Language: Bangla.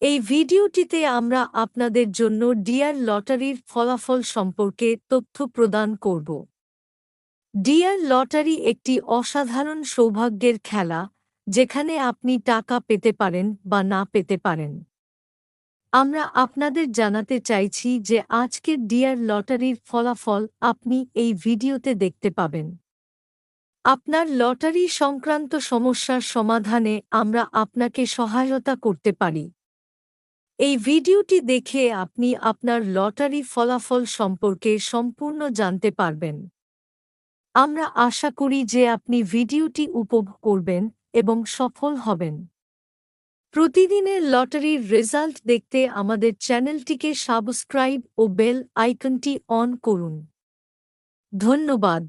এই ভিডিওটিতে আমরা আপনাদের জন্য ডিয়ার লটারির ফলাফল সম্পর্কে তথ্য প্রদান করব। ডিয়ার লটারি একটি অসাধারণ সৌভাগ্যের খেলা যেখানে আপনি টাকা পেতে পারেন বা না পেতে পারেন। আমরা আপনাদের জানাতে চাইছি যে আজকের ডিয়ার লটারির ফলাফল আপনি এই ভিডিওতে দেখতে পাবেন। আপনার লটারি সংক্রান্ত সমস্যার সমাধানে আমরা আপনাকে সহায়তা করতে পারি। এই ভিডিওটি দেখে আপনি আপনার লটারি ফলাফল সম্পর্কে সম্পূর্ণ জানতে পারবেন। আমরা আশা করি যে আপনি ভিডিওটি উপভোগ করবেন এবং সফল হবেন। প্রতিদিনের লটারির রেজাল্ট দেখতে আমাদের চ্যানেলটিকে সাবস্ক্রাইব ও বেল আইকনটি অন করুন। ধন্যবাদ।